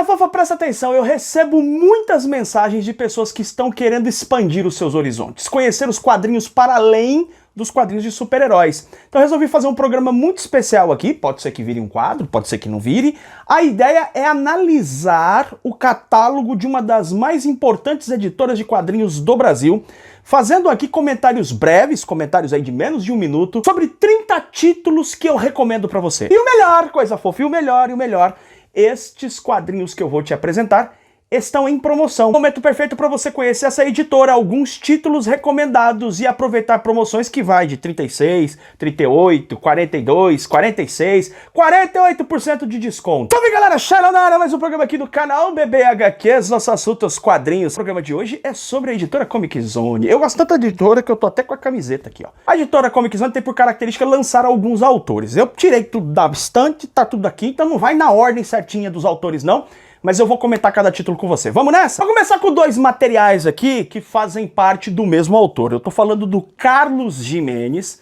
fofa, presta atenção, eu recebo muitas mensagens de pessoas que estão querendo expandir os seus horizontes, conhecer os quadrinhos para além dos quadrinhos de super-heróis. Então eu resolvi fazer um programa muito especial aqui, pode ser que vire um quadro, pode ser que não vire. A ideia é analisar o catálogo de uma das mais importantes editoras de quadrinhos do Brasil, fazendo aqui comentários breves, comentários aí de menos de 1 minuto, sobre 30 títulos que eu recomendo pra você. E o melhor, coisa fofa, e o melhor, estes quadrinhos que eu vou te apresentar estão em promoção. Momento perfeito para você conhecer essa editora, alguns títulos recomendados e aproveitar promoções que vai de 36, 38, 42, 46, 48% de desconto. Então vem galera, Xaronara, mais um programa aqui do canal Bebê HQs, nosso assunto os quadrinhos. O programa de hoje é sobre a editora Comic Zone. Eu gosto tanto da editora que eu tô até com a camiseta aqui, ó. A editora Comic Zone tem por característica lançar alguns autores. Eu tirei tudo da estante, tá tudo aqui, então não vai na ordem certinha dos autores não, mas eu vou comentar cada título com você. Vamos nessa? Vou começar com 2 materiais aqui que fazem parte do mesmo autor. Eu tô falando do Carlos Giménez,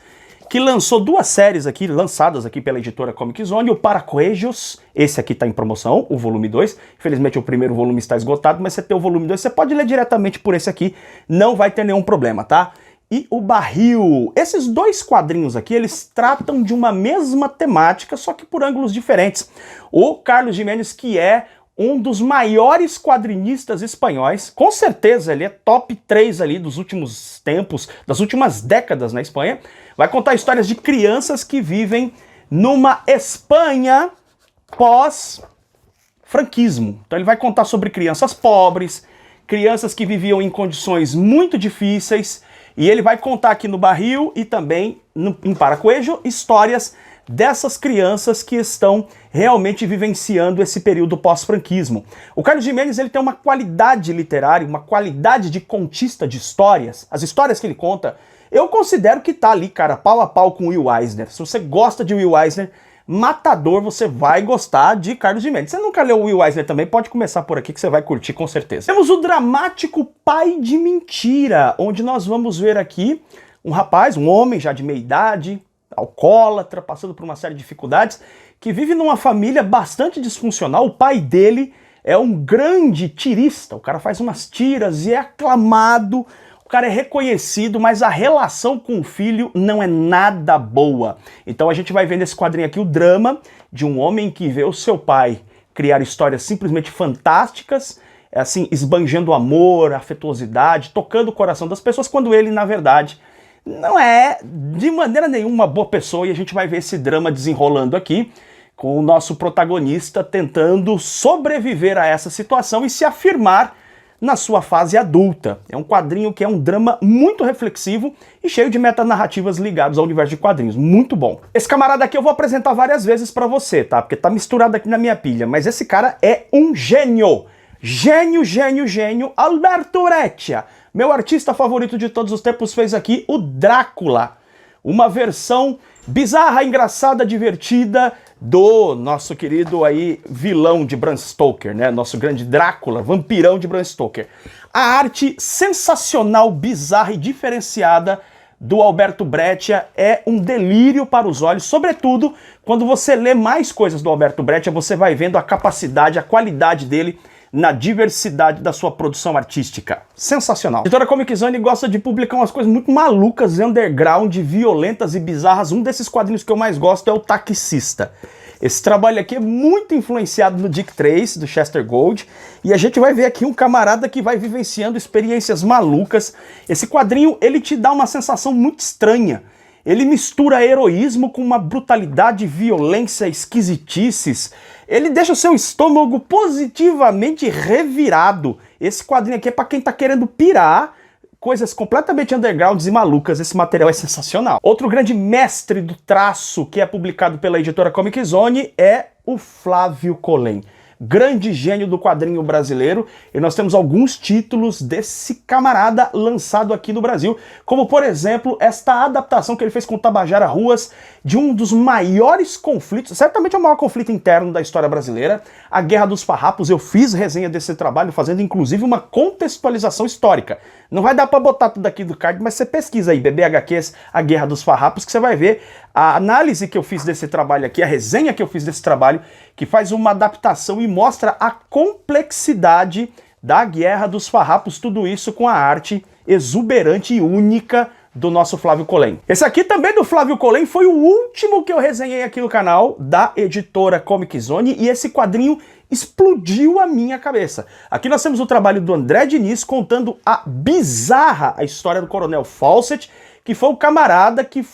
que lançou 2 séries aqui, lançadas aqui pela editora Comic Zone, o Paracoelhos, esse aqui tá em promoção, o volume 2, infelizmente o primeiro volume está esgotado, mas você tem o volume 2, você pode ler diretamente por esse aqui, não vai ter nenhum problema, tá? E o Barril. Esses 2 quadrinhos aqui, eles tratam de uma mesma temática, só que por ângulos diferentes. O Carlos Giménez, que é um dos maiores quadrinistas espanhóis, com certeza ele é top 3 ali dos últimos tempos, das últimas décadas na Espanha, vai contar histórias de crianças que vivem numa Espanha pós-franquismo. Então ele vai contar sobre crianças pobres, crianças que viviam em condições muito difíceis, e ele vai contar aqui no Barril e também em Paracoelho histórias dessas crianças que estão realmente vivenciando esse período pós-franquismo. O Carlos Giménez, ele tem uma qualidade literária, uma qualidade de contista de histórias. As histórias que ele conta, eu considero que tá ali, cara, pau a pau com o Will Eisner. Se você gosta de Will Eisner, matador, você vai gostar de Carlos Giménez. Se você nunca leu o Will Eisner também, pode começar por aqui que você vai curtir com certeza. Temos o dramático Pai de Mentira, onde nós vamos ver aqui um rapaz, um homem já de meia idade, alcoólatra, passando por uma série de dificuldades, que vive numa família bastante disfuncional. O pai dele é um grande tirista, o cara faz umas tiras e é aclamado, o cara é reconhecido, mas a relação com o filho não é nada boa. Então a gente vai ver nesse quadrinho aqui o drama de um homem que vê o seu pai criar histórias simplesmente fantásticas, assim, esbanjando amor, afetuosidade, tocando o coração das pessoas, quando ele, na verdade, não é de maneira nenhuma uma boa pessoa, e a gente vai ver esse drama desenrolando aqui, com o nosso protagonista tentando sobreviver a essa situação e se afirmar na sua fase adulta. É um quadrinho que é um drama muito reflexivo e cheio de metanarrativas ligadas ao universo de quadrinhos. Muito bom. Esse camarada aqui eu vou apresentar várias vezes pra você, tá? Porque tá misturado aqui na minha pilha, mas esse cara é um gênio. Gênio, Alberto Urrutia. Meu artista favorito de todos os tempos fez aqui o Drácula, uma versão bizarra, engraçada, divertida do nosso querido aí vilão de Bram Stoker, né? Nosso grande Drácula, vampirão de Bram Stoker. A arte sensacional, bizarra e diferenciada do Alberto Urrutia é um delírio para os olhos, sobretudo quando você lê mais coisas do Alberto Urrutia, você vai vendo a capacidade, a qualidade dele na diversidade da sua produção artística. Sensacional. A editora Comic Zone gosta de publicar umas coisas muito malucas, underground, violentas e bizarras. Um desses quadrinhos que eu mais gosto é o Taxista. Esse trabalho aqui é muito influenciado no Dick Tracy, do Chester Gould, e a gente vai ver aqui um camarada que vai vivenciando experiências malucas. Esse quadrinho, ele te dá uma sensação muito estranha. Ele mistura heroísmo com uma brutalidade, violência, esquisitices. Ele deixa o seu estômago positivamente revirado. Esse quadrinho aqui é pra quem tá querendo pirar, coisas completamente undergrounds e malucas. Esse material é sensacional. Outro grande mestre do traço que é publicado pela editora Comic Zone é o Flávio Collen. Grande gênio do quadrinho brasileiro, e nós temos alguns títulos desse camarada lançado aqui no Brasil, como por exemplo esta adaptação que ele fez com o Tabajara Ruas de um dos maiores conflitos, certamente é o maior conflito interno da história brasileira, a Guerra dos Farrapos. Eu fiz resenha desse trabalho, fazendo inclusive uma contextualização histórica. Não vai dar pra botar tudo aqui do card, mas você pesquisa aí, Bebê HQs, a Guerra dos Farrapos, que você vai ver A análise que eu fiz desse trabalho aqui, a resenha que eu fiz desse trabalho, que faz uma adaptação e mostra a complexidade da Guerra dos Farrapos, tudo isso com a arte exuberante e única do nosso Flávio Colen. Esse aqui também do Flávio Colen foi o último que eu resenhei aqui no canal, da editora Comic Zone, e esse quadrinho explodiu a minha cabeça. Aqui nós temos o trabalho do André Diniz contando a bizarra história do Coronel Fawcett, que foi o camarada que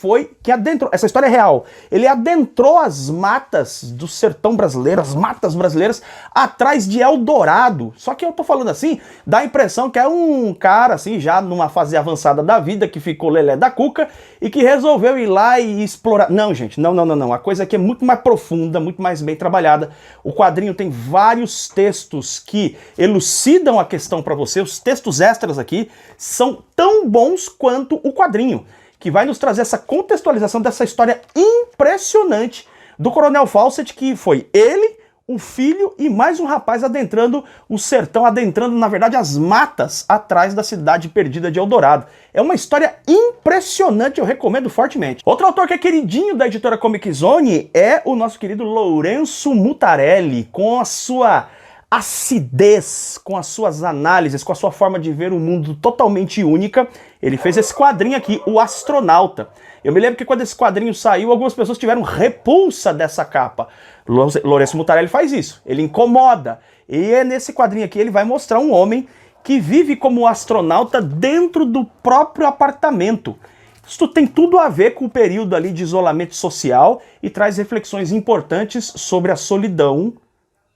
adentrou, essa história é real, ele adentrou as matas do sertão brasileiro, as matas brasileiras, atrás de Eldorado. Só que eu tô falando assim, dá a impressão que é um cara, assim, já numa fase avançada da vida, que ficou lelé da cuca, e que resolveu ir lá e explorar. Não, gente, não. A coisa aqui é muito mais profunda, muito mais bem trabalhada. O quadrinho tem vários textos que elucidam a questão pra você, os textos extras aqui são tão bons quanto o quadrinho, que vai nos trazer essa contextualização dessa história impressionante do Coronel Fawcett, que foi ele, o filho e mais um rapaz adentrando o sertão, adentrando, na verdade, as matas atrás da cidade perdida de Eldorado. É uma história impressionante, eu recomendo fortemente. Outro autor que é queridinho da editora Comic Zone é o nosso querido Lourenço Mutarelli, com a sua acidez, com as suas análises, com a sua forma de ver o mundo totalmente única. Ele fez esse quadrinho aqui, O Astronauta. Eu me lembro que quando esse quadrinho saiu, algumas pessoas tiveram repulsa dessa capa. Lourenço Mutarelli faz isso, ele incomoda. E é nesse quadrinho aqui ele vai mostrar um homem que vive como astronauta dentro do próprio apartamento. Isso tem tudo a ver com o período ali de isolamento social e traz reflexões importantes sobre a solidão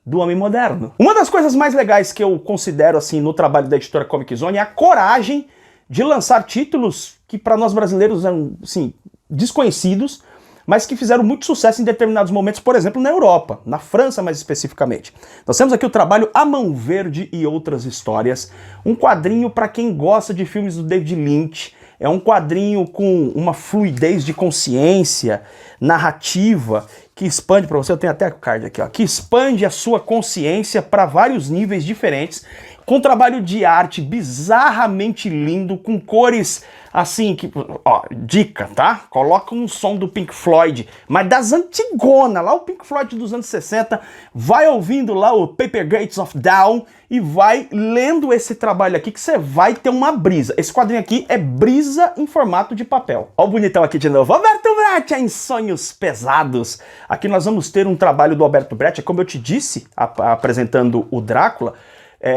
do homem moderno. Uma das coisas mais legais que eu considero assim no trabalho da editora Comic Zone é a coragem de lançar títulos que para nós brasileiros eram assim, desconhecidos, mas que fizeram muito sucesso em determinados momentos, por exemplo, na Europa, na França mais especificamente. Nós temos aqui o trabalho A Mão Verde e Outras Histórias, um quadrinho para quem gosta de filmes do David Lynch. É um quadrinho com uma fluidez de consciência, narrativa, que expande para você, eu tenho até o card aqui, ó, que expande a sua consciência para vários níveis diferentes, com trabalho de arte bizarramente lindo, com cores assim, que, ó, dica, tá? Coloca um som do Pink Floyd, mas das antigona, lá o Pink Floyd dos anos 60, vai ouvindo lá o Paper Gates of Dawn e vai lendo esse trabalho aqui que você vai ter uma brisa. Esse quadrinho aqui é brisa em formato de papel. Ó o bonitão aqui de novo, Alberto Breccia em Sonhos Pesados. Aqui nós vamos ter um trabalho do Alberto Breccia, como eu te disse, apresentando o Drácula,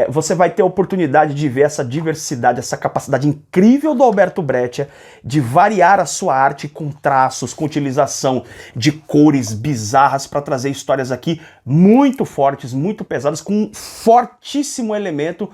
você vai ter a oportunidade de ver essa diversidade, essa capacidade incrível do Alberto Breccia de variar a sua arte com traços, com utilização de cores bizarras para trazer histórias aqui muito fortes, muito pesadas, com um fortíssimo elemento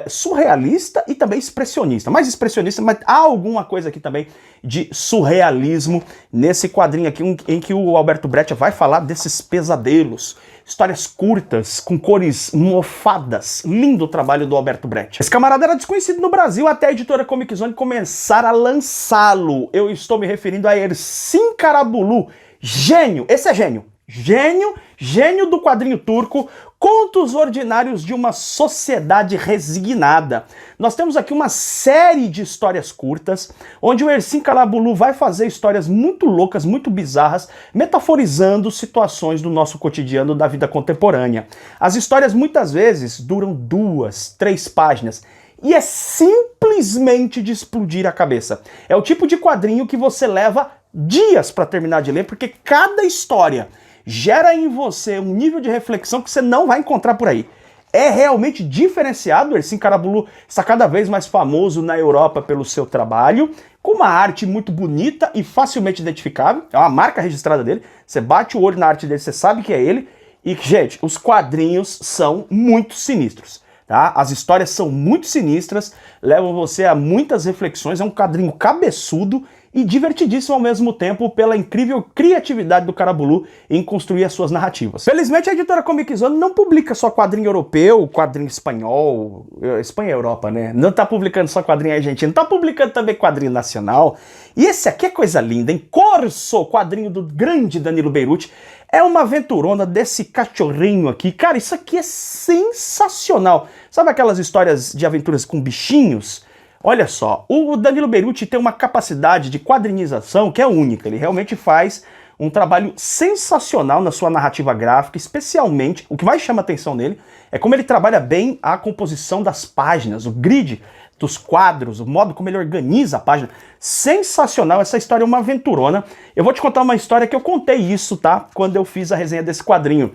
surrealista e também expressionista. Mais expressionista, mas há alguma coisa aqui também de surrealismo nesse quadrinho aqui em que o Alberto Breccia vai falar desses pesadelos. Histórias curtas, com cores mofadas. Lindo o trabalho do Alberto Breccia. Esse camarada era desconhecido no Brasil até a editora Comic Zone começar a lançá-lo. Eu estou me referindo a Ersin Karabulut. Gênio! Esse é gênio. Gênio do quadrinho turco, Contos Ordinários de uma Sociedade Resignada. Nós temos aqui uma série de histórias curtas, onde o Ersin Karabulut vai fazer histórias muito loucas, muito bizarras, metaforizando situações do nosso cotidiano da vida contemporânea. As histórias muitas vezes duram 2, 3 páginas, e é simplesmente de explodir a cabeça. É o tipo de quadrinho que você leva dias para terminar de ler, porque cada história gera em você um nível de reflexão que você não vai encontrar por aí. É realmente diferenciado. Ersin Karabulut está cada vez mais famoso na Europa pelo seu trabalho, com uma arte muito bonita e facilmente identificável. É uma marca registrada dele. Você bate o olho na arte dele, você sabe que é ele. E, gente, os quadrinhos são muito sinistros. Tá? As histórias são muito sinistras, levam você a muitas reflexões. É um quadrinho cabeçudo e divertidíssimo ao mesmo tempo pela incrível criatividade do Karabulut em construir as suas narrativas. Felizmente a editora Comic Zone não publica só quadrinho europeu, quadrinho espanhol, Espanha é Europa, né? Não tá publicando só quadrinho argentino, tá publicando também quadrinho nacional. E esse aqui é coisa linda, hein? Corso, quadrinho do grande Danilo Beirute. É uma aventurona desse cachorrinho aqui. Cara, isso aqui é sensacional. Sabe aquelas histórias de aventuras com bichinhos? Olha só, o Danilo Beruti tem uma capacidade de quadrinização que é única. Ele realmente faz um trabalho sensacional na sua narrativa gráfica, especialmente, o que mais chama a atenção nele é como ele trabalha bem a composição das páginas, o grid dos quadros, o modo como ele organiza a página. Sensacional, essa história é uma aventurona. Eu vou te contar uma história que eu contei isso, tá? Quando eu fiz a resenha desse quadrinho.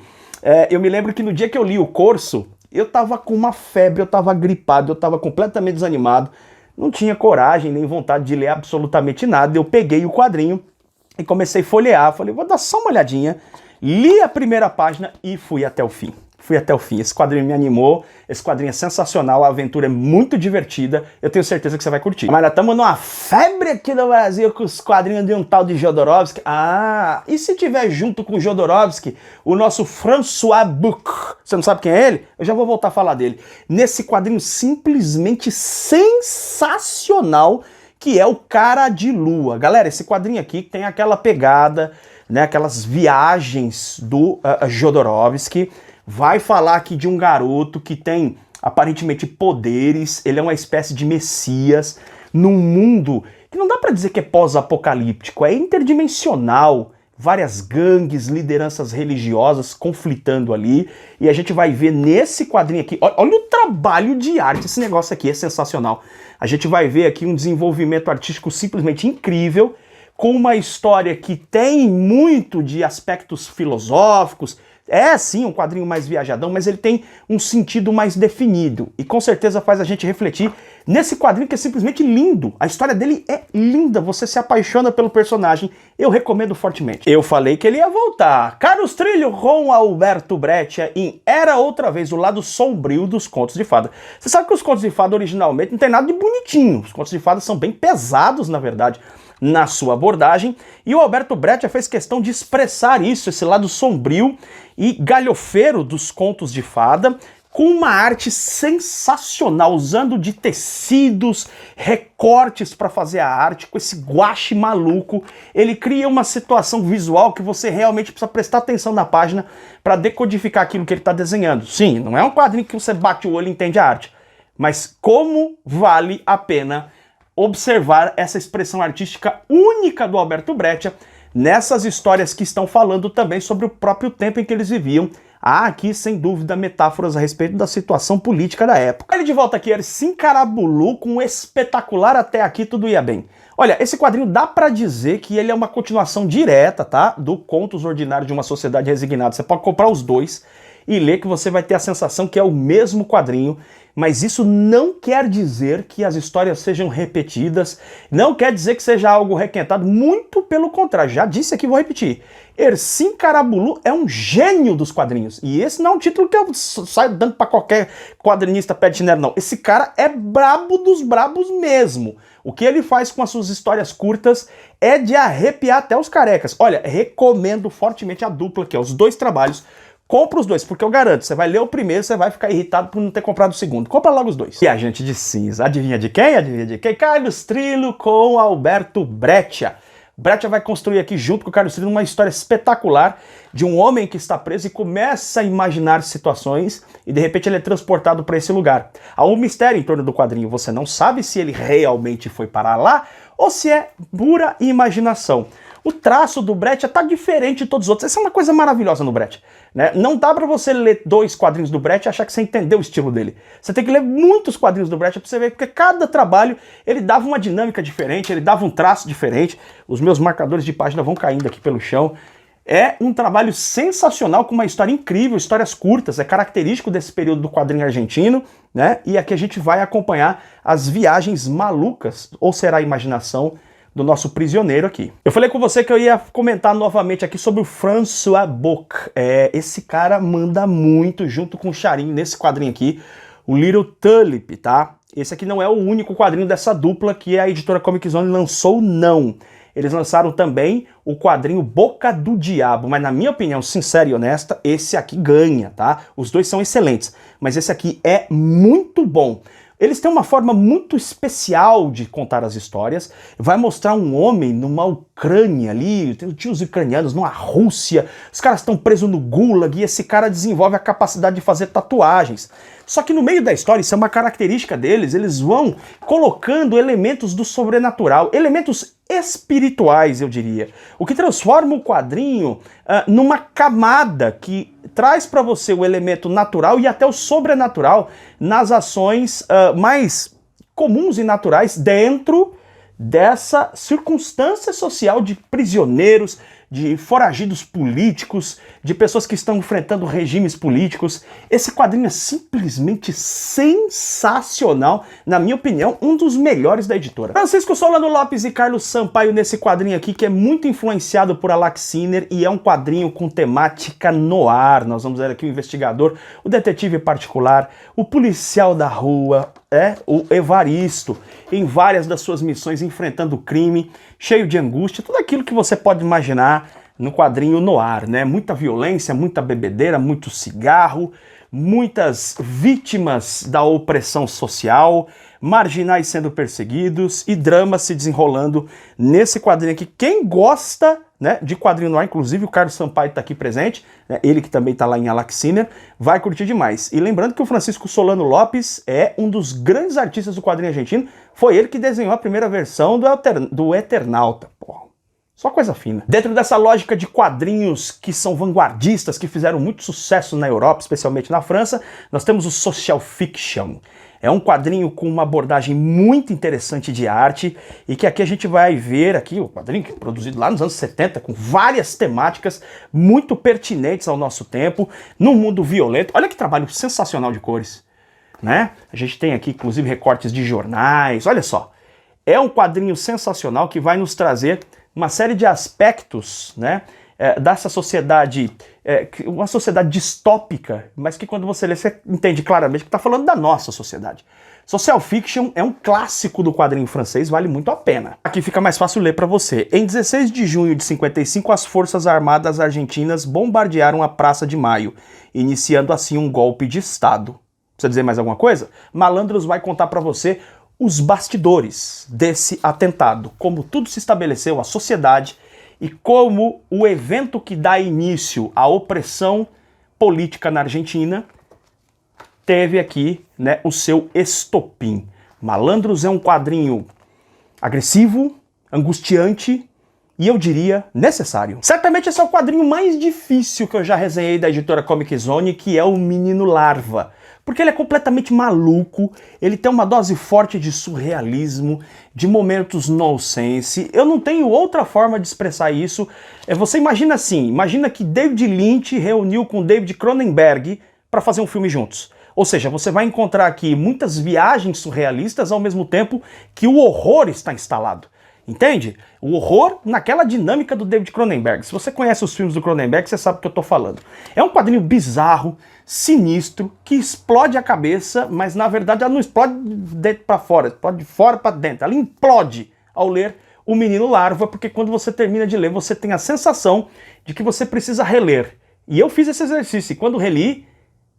Eu me lembro que no dia que eu li o Corso, eu tava com uma febre, eu tava gripado, eu tava completamente desanimado, não tinha coragem nem vontade de ler absolutamente nada. Eu peguei o quadrinho e comecei a folhear, falei, vou dar só uma olhadinha, li a primeira página e fui até o fim. Fui até o fim. Esse quadrinho me animou, esse quadrinho é sensacional, a aventura é muito divertida, eu tenho certeza que você vai curtir. Mas nós estamos numa febre aqui no Brasil com os quadrinhos de um tal de Jodorowsky. Ah, e se tiver junto com o Jodorowsky, o nosso François Buck, você não sabe quem é ele? Eu já vou voltar a falar dele. Nesse quadrinho simplesmente sensacional, que é o Cara de Lua. Galera, esse quadrinho aqui tem aquela pegada, né, aquelas viagens do Jodorowsky. Vai falar aqui de um garoto que tem aparentemente poderes, ele é uma espécie de messias num mundo que não dá pra dizer que é pós-apocalíptico, é interdimensional, várias gangues, lideranças religiosas conflitando ali, e a gente vai ver nesse quadrinho aqui, olha o trabalho de arte, esse negócio aqui é sensacional. A gente vai ver aqui um desenvolvimento artístico simplesmente incrível, com uma história que tem muito de aspectos filosóficos. É sim um quadrinho mais viajadão, mas ele tem um sentido mais definido e com certeza faz a gente refletir nesse quadrinho que é simplesmente lindo. A história dele é linda, você se apaixona pelo personagem, eu recomendo fortemente. Eu falei que ele ia voltar. Carlos Trillo com Alberto Breccia em Era Outra Vez, o lado sombrio dos contos de fada. Você sabe que os contos de fada originalmente não tem nada de bonitinho, os contos de fada são bem pesados na verdade, na sua abordagem, e o Alberto Breccia fez questão de expressar isso, esse lado sombrio e galhofeiro dos contos de fada, com uma arte sensacional, usando de tecidos, recortes para fazer a arte, com esse guache maluco. Ele cria uma situação visual que você realmente precisa prestar atenção na página para decodificar aquilo que ele está desenhando. Sim, não é um quadrinho que você bate o olho e entende a arte, mas como vale a pena observar essa expressão artística única do Alberto Breccia nessas histórias que estão falando também sobre o próprio tempo em que eles viviam. Há aqui, sem dúvida, metáforas a respeito da situação política da época. Ele de volta aqui, Ercim Carabulu, com um espetacular Até Aqui Tudo Ia Bem. Olha, esse quadrinho dá pra dizer que ele é uma continuação direta, tá? Do Contos Ordinários de uma Sociedade Resignada. Você pode comprar os dois e ler que você vai ter a sensação que é o mesmo quadrinho, mas isso não quer dizer que as histórias sejam repetidas, não quer dizer que seja algo requentado, muito pelo contrário, já disse aqui, vou repetir. Ercim Carabulu é um gênio dos quadrinhos, e esse não é um título que eu saio dando pra qualquer quadrinista pé de chinelo, não. Esse cara é brabo dos brabos mesmo. O que ele faz com as suas histórias curtas é de arrepiar até os carecas. Olha, recomendo fortemente a dupla aqui, ó, os dois trabalhos. Compra os dois, porque eu garanto, você vai ler o primeiro, você vai ficar irritado por não ter comprado o segundo. Compra logo os dois. E a gente de cinza, adivinha de quem? Adivinha de quem? Carlos Trillo com Alberto Breccia. Breccia vai construir aqui junto com o Carlos Trillo uma história espetacular de um homem que está preso e começa a imaginar situações e de repente ele é transportado para esse lugar. Há um mistério em torno do quadrinho, você não sabe se ele realmente foi parar lá ou se é pura imaginação. O traço do Breccia tá diferente de todos os outros. Essa é uma coisa maravilhosa no Breccia, né? Não dá pra você ler dois quadrinhos do Breccia e achar que você entendeu o estilo dele. Você tem que ler muitos quadrinhos do Breccia pra você ver, porque cada trabalho ele dava uma dinâmica diferente, ele dava um traço diferente. Os meus marcadores de página vão caindo aqui pelo chão. É um trabalho sensacional, com uma história incrível, histórias curtas, é característico desse período do quadrinho argentino, né? E aqui a gente vai acompanhar as viagens malucas, ou será a imaginação, do nosso prisioneiro aqui. Eu falei com você que eu ia comentar novamente aqui sobre o François Buck. Esse cara manda muito junto com o Charim nesse quadrinho aqui, o Little Tulip, tá? Esse aqui não é o único quadrinho dessa dupla que a editora Comic Zone lançou, não. Eles lançaram também o quadrinho Boca do Diabo, mas na minha opinião, sincera e honesta, esse aqui ganha, tá? Os dois são excelentes, mas esse aqui é muito bom. Eles têm uma forma muito especial de contar as histórias, vai mostrar um homem numa Ucrânia ali, tinha os ucranianos numa Rússia, os caras estão presos no Gulag e esse cara desenvolve a capacidade de fazer tatuagens. Só que no meio da história, isso é uma característica deles, eles vão colocando elementos do sobrenatural, elementos espirituais, eu diria. O que transforma o quadrinho numa camada que traz para você o elemento natural e até o sobrenatural nas ações mais comuns e naturais dentro dessa circunstância social de prisioneiros, de foragidos políticos, de pessoas que estão enfrentando regimes políticos. Esse quadrinho é simplesmente sensacional, na minha opinião, um dos melhores da editora. Francisco Solano Lopes e Carlos Sampaio nesse quadrinho aqui, que é muito influenciado por Alak Sinner e é um quadrinho com temática noir. Nós vamos ver aqui o investigador, o detetive particular, o policial da rua, o Evaristo, em várias das suas missões enfrentando o crime, cheio de angústia, tudo aquilo que você pode imaginar no quadrinho noir, né? Muita violência, muita bebedeira, muito cigarro, muitas vítimas da opressão social, marginais sendo perseguidos e dramas se desenrolando nesse quadrinho aqui. Quem gosta, né, de quadrinho noir, inclusive o Carlos Sampaio está aqui presente, né, ele que também está lá em Alak Sinner, vai curtir demais. E lembrando que o Francisco Solano Lopes é um dos grandes artistas do quadrinho argentino, foi ele que desenhou a primeira versão do Eternauta. Porra, só coisa fina. Dentro dessa lógica de quadrinhos que são vanguardistas, que fizeram muito sucesso na Europa, especialmente na França, nós temos o Social Fiction. É um quadrinho com uma abordagem muito interessante de arte e que aqui a gente vai ver aqui o quadrinho que é produzido lá nos anos 70 com várias temáticas muito pertinentes ao nosso tempo, num mundo violento. Olha que trabalho sensacional de cores, né? A gente tem aqui inclusive recortes de jornais, olha só. É um quadrinho sensacional que vai nos trazer uma série de aspectos, né, dessa sociedade, uma sociedade distópica, mas que quando você lê, você entende claramente que está falando da nossa sociedade. Social Fiction é um clássico do quadrinho francês, vale muito a pena. Aqui fica mais fácil ler para você. Em 16 de junho de 55, as Forças Armadas Argentinas bombardearam a Praça de Maio, iniciando assim um golpe de Estado. Precisa dizer mais alguma coisa? Malandros vai contar para você os bastidores desse atentado, como tudo se estabeleceu, a sociedade, e como o evento que dá início à opressão política na Argentina teve aqui, né, o seu estopim. Malandros é um quadrinho agressivo, angustiante e eu diria necessário. Certamente esse é o quadrinho mais difícil que eu já resenhei da editora Comic Zone, que é o Menino Larva. Porque ele é completamente maluco, ele tem uma dose forte de surrealismo, de momentos nonsense. Eu não tenho outra forma de expressar isso. Você imagina assim, imagina que David Lynch reuniu com David Cronenberg para fazer um filme juntos. Ou seja, você vai encontrar aqui muitas viagens surrealistas ao mesmo tempo que o horror está instalado. Entende? O horror naquela dinâmica do David Cronenberg. Se você conhece os filmes do Cronenberg, você sabe o que eu tô falando. É um quadrinho bizarro, sinistro, que explode a cabeça, mas na verdade ela não explode de dentro para fora, explode de fora para dentro. Ela implode ao ler O Menino Larva, porque quando você termina de ler, você tem a sensação de que você precisa reler. E eu fiz esse exercício, e quando reli,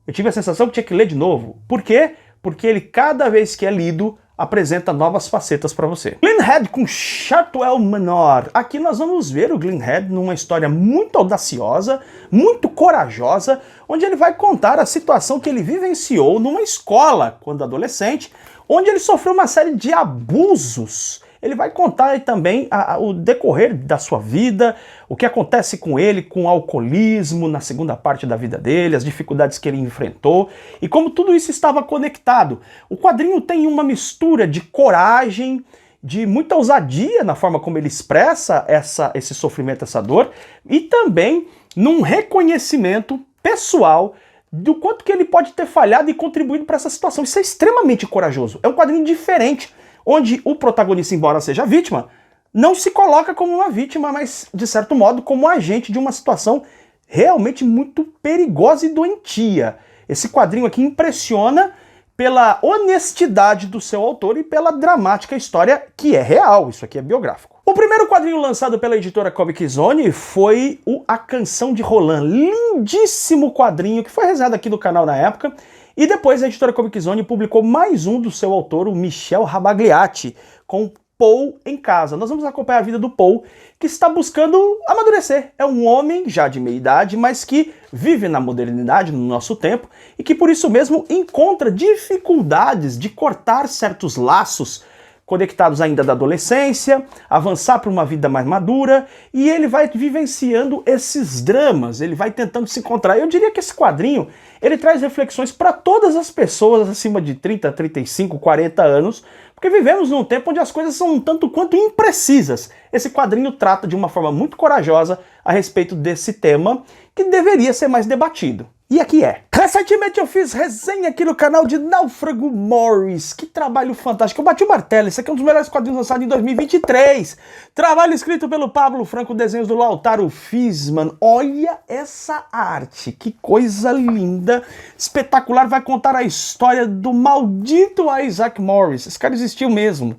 eu tive a sensação que tinha que ler de novo. Por quê? Porque ele, cada vez que é lido, apresenta novas facetas para você. Glynhead com Chartwell Manor. Aqui nós vamos ver o Glynhead numa história muito audaciosa, muito corajosa, onde ele vai contar a situação que ele vivenciou numa escola quando adolescente, onde ele sofreu uma série de abusos. Ele vai contar aí também o decorrer da sua vida, o que acontece com ele, com o alcoolismo na segunda parte da vida dele, as dificuldades que ele enfrentou e como tudo isso estava conectado. O quadrinho tem uma mistura de coragem, de muita ousadia na forma como ele expressa esse sofrimento, essa dor, e também num reconhecimento pessoal do quanto que ele pode ter falhado e contribuído para essa situação. Isso é extremamente corajoso. É um quadrinho diferente, onde o protagonista, embora seja vítima, não se coloca como uma vítima, mas, de certo modo, como agente de uma situação realmente muito perigosa e doentia. Esse quadrinho aqui impressiona pela honestidade do seu autor e pela dramática história que é real, isso aqui é biográfico. O primeiro quadrinho lançado pela editora Comic Zone foi A Canção de Roland, lindíssimo quadrinho que foi resenhado aqui no canal na época, e depois a editora Comic Zone publicou mais um do seu autor, o Michel Rabagliati, com Paul em casa. Nós vamos acompanhar a vida do Paul, que está buscando amadurecer. É um homem já de meia idade, mas que vive na modernidade, no nosso tempo, e que por isso mesmo encontra dificuldades de cortar certos laços conectados ainda da adolescência, avançar para uma vida mais madura, e ele vai vivenciando esses dramas, ele vai tentando se encontrar. Eu diria que esse quadrinho, ele traz reflexões para todas as pessoas acima de 30, 35, 40 anos, porque vivemos num tempo onde as coisas são um tanto quanto imprecisas. Esse quadrinho trata de uma forma muito corajosa a respeito desse tema que deveria ser mais debatido. E aqui é. Recentemente eu fiz resenha aqui no canal de Náufrago Morris. Que trabalho fantástico. Eu bati o martelo. Esse aqui é um dos melhores quadrinhos lançados em 2023. Trabalho escrito pelo Pablo Franco, desenhos do Lautaro Fisman. Olha essa arte. Que coisa linda. Espetacular. Vai contar a história do maldito Isaac Morris. Esse cara existiu mesmo.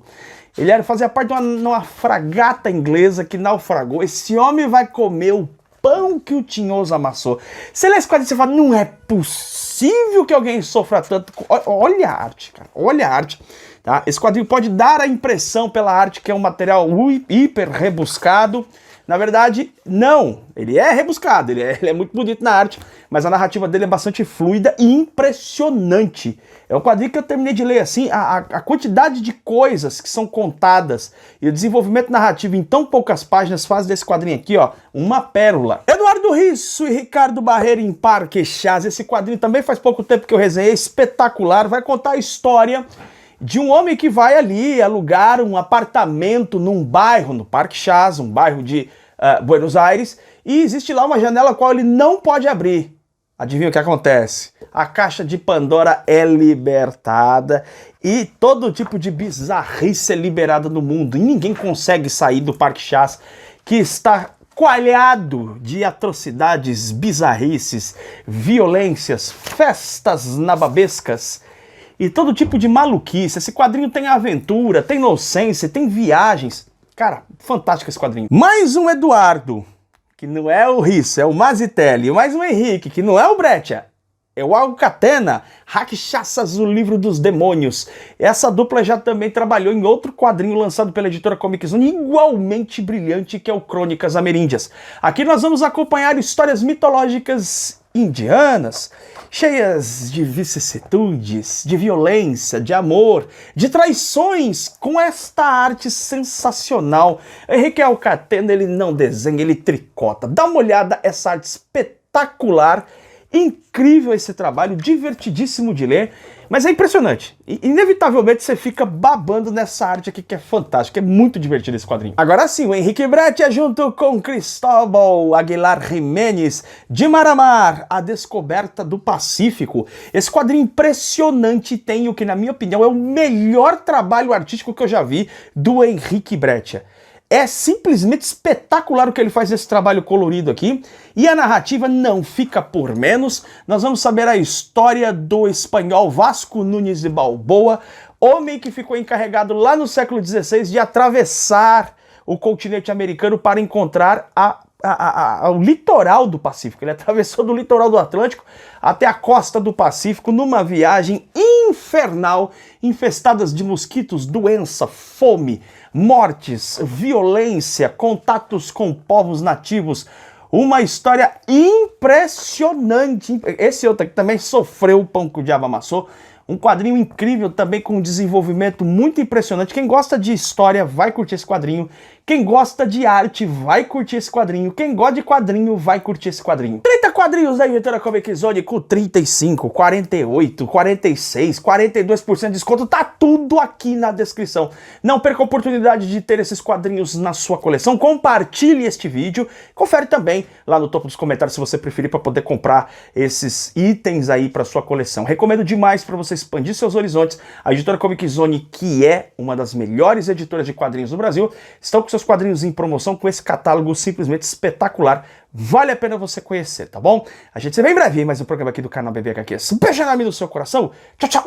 Ele fazia parte de uma fragata inglesa que naufragou. Esse homem vai comer o pão que o Tinhoso amassou. Você lê esse quadrinho e você fala, não é possível que alguém sofra tanto. Olha a arte, cara. Olha a arte. Tá? Esse quadrinho pode dar a impressão pela arte que é um material hiper rebuscado. Na verdade, não. Ele é rebuscado, ele é muito bonito na arte, mas a narrativa dele é bastante fluida e impressionante. É um quadrinho que eu terminei de ler assim, a quantidade de coisas que são contadas e o desenvolvimento narrativo em tão poucas páginas faz desse quadrinho aqui, ó, uma pérola. Eduardo Risso e Ricardo Barreira em Parque Chas. Esse quadrinho também faz pouco tempo que eu resenhei, espetacular, vai contar a história de um homem que vai ali alugar um apartamento num bairro, no Parque Chas, um bairro de Buenos Aires, e existe lá uma janela a qual ele não pode abrir. Adivinha o que acontece? A caixa de Pandora é libertada e todo tipo de bizarrice é liberada no mundo. E ninguém consegue sair do Parque Chas, que está coalhado de atrocidades, bizarrices, violências, festas nababescas e todo tipo de maluquice. Esse quadrinho tem aventura, tem inocência, tem viagens. Cara, fantástico esse quadrinho. Mais um Eduardo, que não é o Risso, é o Mazitelli. Mais um Henrique, que não é o Breccia, é o Alcatena. Rakshasas, o livro dos demônios. Essa dupla já também trabalhou em outro quadrinho lançado pela editora Comic Zone, igualmente brilhante, que é o Crônicas Ameríndias. Aqui nós vamos acompanhar histórias mitológicas indianas, cheias de vicissitudes, de violência, de amor, de traições, com esta arte sensacional. Henrique Alcatena, ele não desenha, ele tricota. Dá uma olhada, essa arte espetacular, incrível esse trabalho, divertidíssimo de ler, mas é impressionante. Inevitavelmente você fica babando nessa arte aqui que é fantástica, é muito divertido esse quadrinho. Agora sim, o Henrique Breccia junto com Cristóbal Aguilar Jiménez, de Mar a Mar, A Descoberta do Pacífico. Esse quadrinho impressionante tem o que, na minha opinião, é o melhor trabalho artístico que eu já vi do Henrique Breccia. É simplesmente espetacular o que ele faz nesse trabalho colorido aqui. E a narrativa não fica por menos. Nós vamos saber a história do espanhol Vasco Nunes de Balboa, homem que ficou encarregado lá no século XVI de atravessar o continente americano para encontrar o litoral do Pacífico. Ele atravessou do litoral do Atlântico até a costa do Pacífico numa viagem infernal, infestadas de mosquitos, doença, fome, mortes, violência, contatos com povos nativos. Uma história impressionante. Esse outro aqui também sofreu o pão que o diabo amassou. Um quadrinho incrível também, com um desenvolvimento muito impressionante. Quem gosta de história vai curtir esse quadrinho. Quem gosta de arte vai curtir esse quadrinho. Quem gosta de quadrinho vai curtir esse quadrinho. 30 quadrinhos da editora Comic Zone com 35, 48, 46, 42% de desconto. Tá tudo aqui na descrição. Não perca a oportunidade de ter esses quadrinhos na sua coleção. Compartilhe este vídeo. Confere também lá no topo dos comentários se você preferir, para poder comprar esses itens aí para sua coleção. Recomendo demais para você expandir seus horizontes. A editora Comic Zone, que é uma das melhores editoras de quadrinhos do Brasil, estão com seus quadrinhos em promoção com esse catálogo simplesmente espetacular. Vale a pena você conhecer, tá bom? A gente se vê em breve em mais um programa aqui do canal BBHQ. Beijo enorme no seu coração. Tchau, tchau!